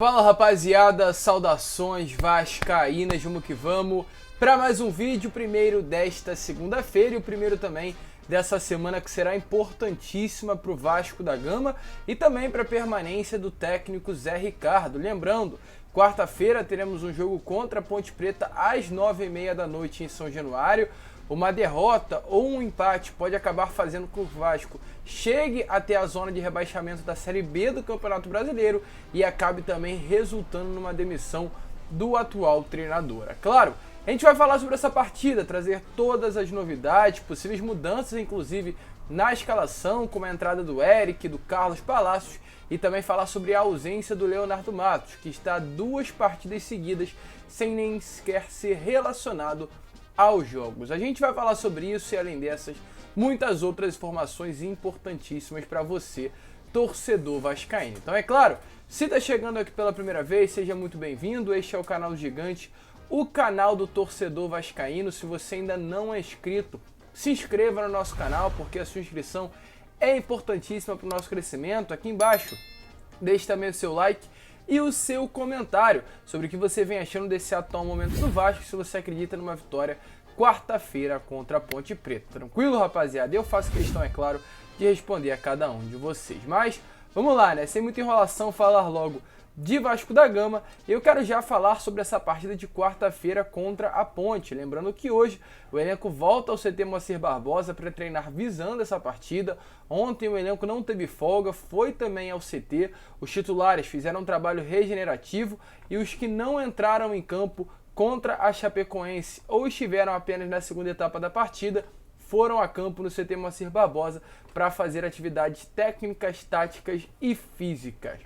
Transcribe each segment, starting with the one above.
Fala rapaziada, saudações vascaínas, vamos que vamos para mais um vídeo, primeiro desta segunda-feira e o primeiro também dessa semana que será importantíssima para o Vasco da Gama e também para a permanência do técnico Zé Ricardo. Lembrando, quarta-feira teremos um jogo contra a Ponte Preta às 9h30 da noite em São Januário. Uma derrota ou um empate pode acabar fazendo com que o Vasco chegue até a zona de rebaixamento da Série B do Campeonato Brasileiro e acabe também resultando numa demissão do atual treinador. É claro, a gente vai falar sobre essa partida, trazer todas as novidades, possíveis mudanças inclusive na escalação, como a entrada do Eric, do Carlos Palacios, e também falar sobre a ausência do Leonardo Matos, que está 2 partidas seguidas sem nem sequer ser relacionado aos jogos. A gente vai falar sobre isso e, além dessas, muitas outras informações importantíssimas para você, torcedor vascaíno. Então, é claro, se está chegando aqui pela primeira vez, seja muito bem-vindo. Este é o canal Gigante, o canal do torcedor vascaíno. Se você ainda não é inscrito, se inscreva no nosso canal, porque a sua inscrição é importantíssima para o nosso crescimento. Aqui embaixo, deixe também o seu like e o seu comentário sobre o que você vem achando desse atual momento do Vasco, se você acredita numa vitória quarta-feira contra a Ponte Preta. Tranquilo, rapaziada? Eu faço questão, é claro, de responder a cada um de vocês. Mas vamos lá, né? Sem muita enrolação, falar logo de Vasco da Gama. Eu quero já falar sobre essa partida de quarta-feira contra a Ponte. Lembrando que hoje o elenco volta ao CT Moacir Barbosa para treinar visando essa partida. Ontem o elenco não teve folga, foi também ao CT. Os titulares fizeram um trabalho regenerativo e os que não entraram em campo contra a Chapecoense ou estiveram apenas na segunda etapa da partida foram a campo no CT Moacir Barbosa para fazer atividades técnicas, táticas e físicas.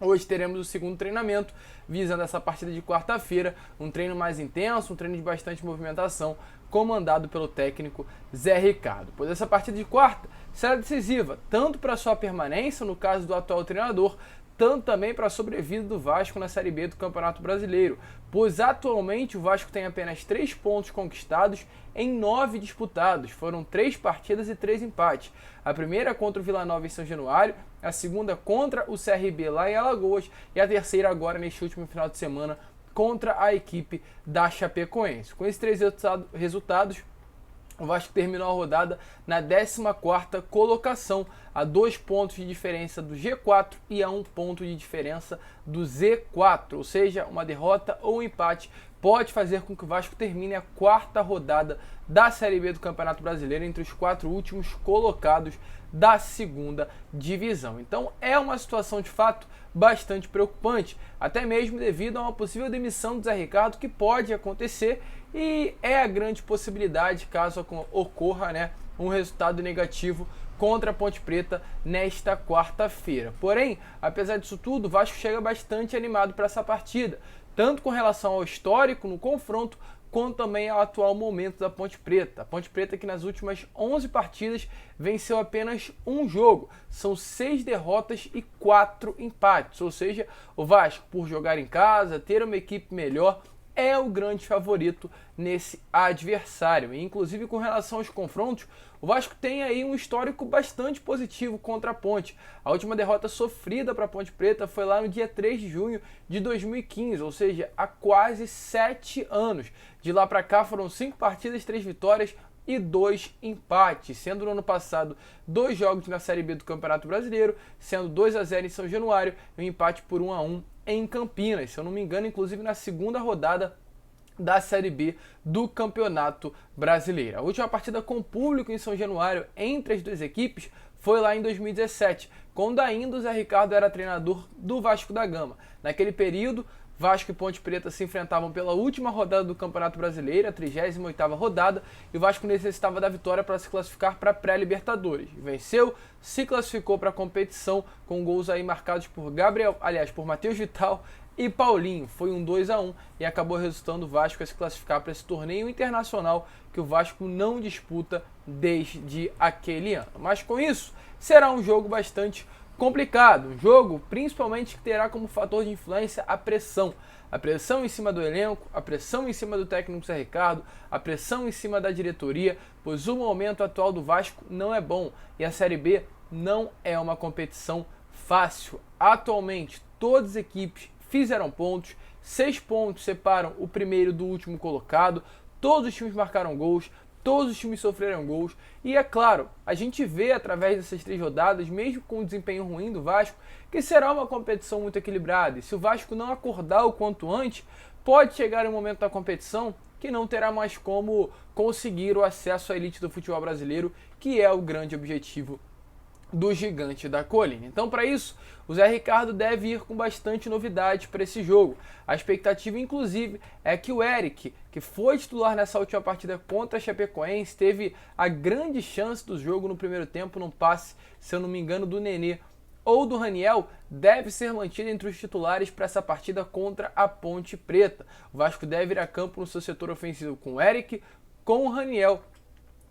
Hoje teremos o segundo treinamento, visando essa partida de quarta-feira, um treino mais intenso, um treino de bastante movimentação, comandado pelo técnico Zé Ricardo. Pois essa partida de quarta será decisiva, tanto para sua permanência, no caso do atual treinador, tanto também para a sobrevida do Vasco na Série B do Campeonato Brasileiro, pois atualmente o Vasco tem apenas 3 pontos conquistados em 9 disputados. Foram 3 partidas e 3 empates. A primeira contra o Vila Nova em São Januário, a segunda contra o CRB lá em Alagoas e a terceira agora neste último final de semana contra a equipe da Chapecoense. Com esses 3 resultados, o Vasco terminou a rodada na 14ª colocação, a 2 pontos de diferença do G4 e a 1 ponto de diferença do Z4, ou seja, uma derrota ou um empate pode fazer com que o Vasco termine a 4ª rodada da Série B do Campeonato Brasileiro entre os 4 últimos colocados da segunda divisão. Então é uma situação de fato bastante preocupante, até mesmo devido a uma possível demissão do Zé Ricardo que pode acontecer e é a grande possibilidade caso ocorra, né, um resultado negativo contra a Ponte Preta nesta quarta-feira. Porém, apesar disso tudo, o Vasco chega bastante animado para essa partida, tanto com relação ao histórico no confronto, quanto também ao atual momento da Ponte Preta. A Ponte Preta que nas últimas 11 partidas venceu apenas um jogo. São 6 derrotas e 4 empates. Ou seja, o Vasco, por jogar em casa, ter uma equipe melhor, é o grande favorito nesse adversário. E, inclusive com relação aos confrontos, o Vasco tem aí um histórico bastante positivo contra a Ponte. A última derrota sofrida para a Ponte Preta foi lá no dia 3 de junho de 2015, ou seja, há quase 7 anos. De lá para cá foram 5 partidas, 3 vitórias e 2 empates, sendo no ano passado 2 jogos na Série B do Campeonato Brasileiro, sendo 2-0 em São Januário e um empate por 1-1 em Campinas, se eu não me engano, inclusive na segunda rodada da Série B do Campeonato Brasileiro. A última partida com público em São Januário entre as duas equipes foi lá em 2017, quando ainda o Zé Ricardo era treinador do Vasco da Gama. Naquele período, Vasco e Ponte Preta se enfrentavam pela última rodada do Campeonato Brasileiro, a 38ª rodada, e o Vasco necessitava da vitória para se classificar para a pré-Libertadores. Venceu, se classificou para a competição com gols aí marcados por por Matheus Vital e Paulinho. Foi um 2-1 e acabou resultando o Vasco a se classificar para esse torneio internacional que o Vasco não disputa desde aquele ano. Mas com isso, será um jogo bastante complicado, um jogo principalmente que terá como fator de influência a pressão em cima do elenco, a pressão em cima do técnico Zé Ricardo, a pressão em cima da diretoria, pois o momento atual do Vasco não é bom e a Série B não é uma competição fácil. Atualmente, todas as equipes fizeram pontos, 6 pontos separam o primeiro do último colocado, todos os times marcaram gols, todos os times sofreram gols, e é claro, a gente vê através dessas 3 rodadas, mesmo com o desempenho ruim do Vasco, que será uma competição muito equilibrada, e se o Vasco não acordar o quanto antes, pode chegar um momento da competição que não terá mais como conseguir o acesso à elite do futebol brasileiro, que é o grande objetivo do Gigante da Colina. Então, para isso, o Zé Ricardo deve ir com bastante novidade para esse jogo. A expectativa, inclusive, é que o Eric, que foi titular nessa última partida contra a Chapecoense, teve a grande chance do jogo no primeiro tempo, num passe, se eu não me engano, do Nenê ou do Raniel, deve ser mantido entre os titulares para essa partida contra a Ponte Preta. O Vasco deve ir a campo no seu setor ofensivo com o Eric, com o Raniel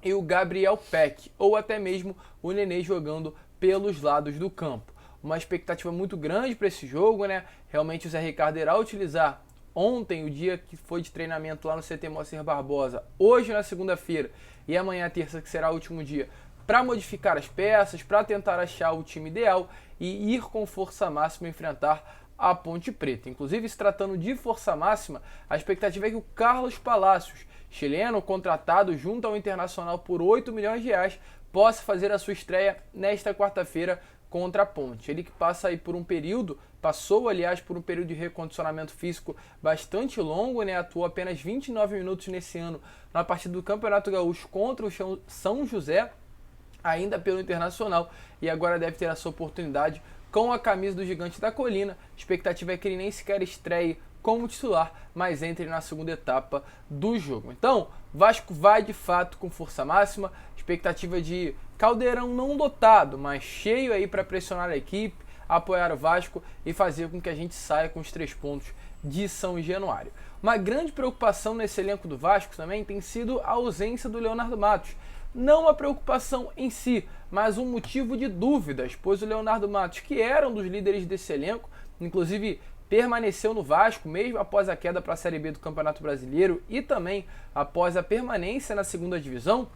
e o Gabriel Peck, ou até mesmo o Nenê jogando pelos lados do campo. Uma expectativa muito grande para esse jogo, né? Realmente o Zé Ricardo irá utilizar ontem, o dia que foi de treinamento lá no CT Moacir Barbosa, hoje na segunda-feira e amanhã terça, que será o último dia, para modificar as peças, para tentar achar o time ideal e ir com força máxima enfrentar a Ponte Preta. Inclusive, se tratando de força máxima, a expectativa é que o Carlos Palacios, chileno contratado junto ao Internacional por 8 milhões de reais, possa fazer a sua estreia nesta quarta-feira contra a Ponte. Ele que passa aí por um período, passou aliás por um período de recondicionamento físico bastante longo, né? Atuou apenas 29 minutos nesse ano na partida do Campeonato Gaúcho contra o São José, ainda pelo Internacional, e agora deve ter a sua oportunidade com a camisa do Gigante da Colina. A expectativa é que ele nem sequer estreie como titular, mas entre na segunda etapa do jogo. Então, Vasco vai de fato com força máxima, expectativa de caldeirão não lotado, mas cheio aí para pressionar a equipe, apoiar o Vasco e fazer com que a gente saia com os 3 pontos de São Januário. Uma grande preocupação nesse elenco do Vasco também tem sido a ausência do Leonardo Matos. Não uma preocupação em si, mas um motivo de dúvidas, pois o Leonardo Matos, que era um dos líderes desse elenco, inclusive permaneceu no Vasco mesmo após a queda para a Série B do Campeonato Brasileiro e também após a permanência na segunda divisão,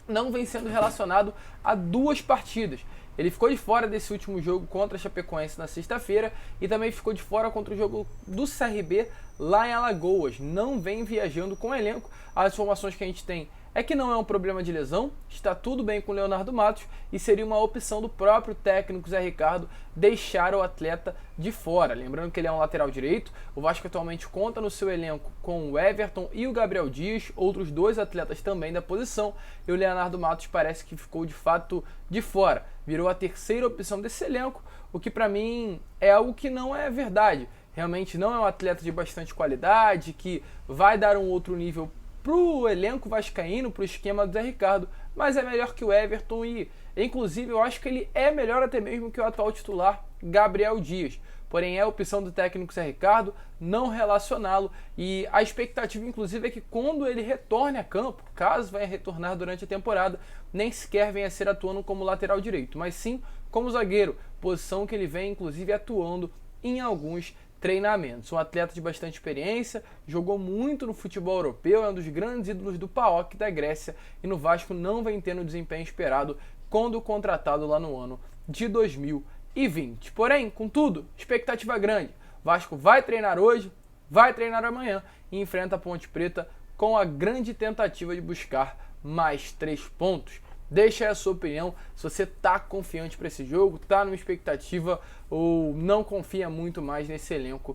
não vem sendo relacionado a 2 partidas. Ele ficou de fora desse último jogo contra a Chapecoense na sexta-feira e também ficou de fora contra o jogo do CRB lá em Alagoas. Não vem viajando com o elenco. As informações que a gente tem é que não é um problema de lesão, está tudo bem com o Leonardo Matos e seria uma opção do próprio técnico Zé Ricardo deixar o atleta de fora. Lembrando que ele é um lateral direito, o Vasco atualmente conta no seu elenco com o Everton e o Gabriel Dias, outros 2 atletas também da posição, e o Leonardo Matos parece que ficou de fato de fora. Virou a terceira opção desse elenco, o que para mim é algo que não é verdade. Realmente não é um atleta de bastante qualidade, que vai dar um outro nível pro elenco vascaíno, pro esquema do Zé Ricardo, mas é melhor que o Everton e, inclusive, eu acho que ele é melhor até mesmo que o atual titular Gabriel Dias. Porém, é a opção do técnico Zé Ricardo não relacioná-lo e a expectativa, inclusive, é que quando ele retorne a campo, caso venha retornar durante a temporada, nem sequer venha a ser atuando como lateral direito, mas sim como zagueiro, posição que ele vem, inclusive, atuando em alguns treinamentos. Um atleta de bastante experiência, jogou muito no futebol europeu, é um dos grandes ídolos do PAOK da Grécia e no Vasco não vem tendo o desempenho esperado quando contratado lá no ano de 2020. Porém, contudo, expectativa grande. Vasco vai treinar hoje, vai treinar amanhã e enfrenta a Ponte Preta com a grande tentativa de buscar mais 3 pontos. Deixa aí a sua opinião, se você tá confiante para esse jogo, tá numa expectativa ou não confia muito mais nesse elenco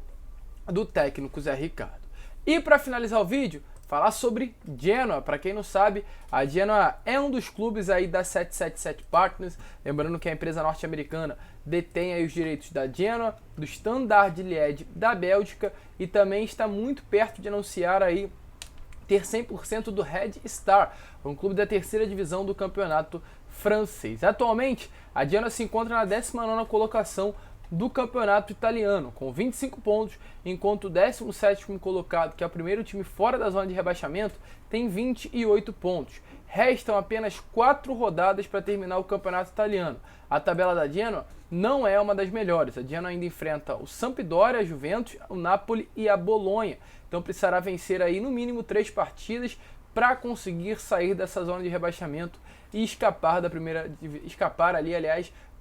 do técnico Zé Ricardo. E para finalizar o vídeo, falar sobre Genoa. Para quem não sabe, a Genoa é um dos clubes aí da 777 Partners, lembrando que a empresa norte-americana detém aí os direitos da Genoa, do Standard Liège da Bélgica e também está muito perto de anunciar aí ter 100% do Red Star, um clube da terceira divisão do campeonato francês. Atualmente, a Genoa se encontra na 19ª colocação do campeonato italiano, com 25 pontos, enquanto o 17º colocado, que é o primeiro time fora da zona de rebaixamento, tem 28 pontos. Restam apenas 4 rodadas para terminar o campeonato italiano. A tabela da Genoa não é uma das melhores. A Genoa ainda enfrenta o Sampdoria, a Juventus, o Napoli e a Bolonha. Então precisará vencer aí no mínimo 3 partidas para conseguir sair dessa zona de rebaixamento e escapar ali,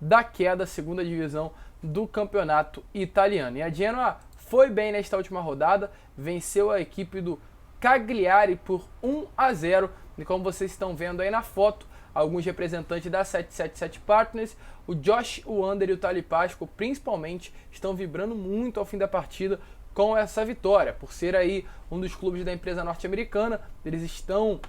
da queda da segunda divisão do campeonato italiano. E a Genoa foi bem nesta última rodada, venceu a equipe do Cagliari por 1-0, e como vocês estão vendo aí na foto, alguns representantes da 777 Partners, o Josh Wander e o Tali Pasco principalmente estão vibrando muito ao fim da partida com essa vitória, por ser aí um dos clubes da empresa norte-americana. Eles estão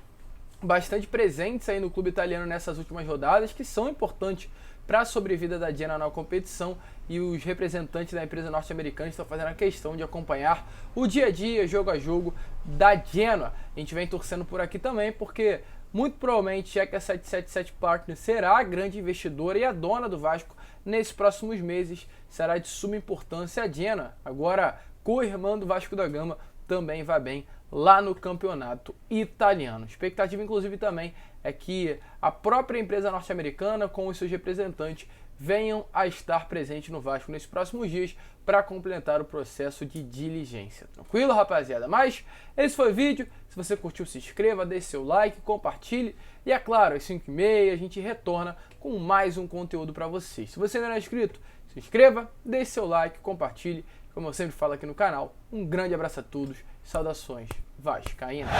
bastante presentes aí no clube italiano nessas últimas rodadas, que são importantes para a sobrevida da Genoa na competição, e os representantes da empresa norte-americana estão fazendo a questão de acompanhar o dia a dia, jogo a jogo da Genoa. A gente vem torcendo por aqui também, porque muito provavelmente é que a 777 Partners será a grande investidora e a dona do Vasco nesses próximos meses. Será de suma importância a Genoa, agora co-irmã do Vasco da Gama, também vai bem lá no campeonato italiano. Expectativa, inclusive, também é que a própria empresa norte-americana, com os seus representantes, venham a estar presentes no Vasco nesses próximos dias para completar o processo de diligência. Tranquilo, rapaziada? Mas esse foi o vídeo. Se você curtiu, se inscreva, deixe seu like, compartilhe. E é claro, às 5h30 a gente retorna com mais um conteúdo para vocês. Se você ainda não é inscrito, se inscreva, deixe seu like, compartilhe. Como eu sempre falo aqui no canal, um grande abraço a todos. Saudações vascaínas.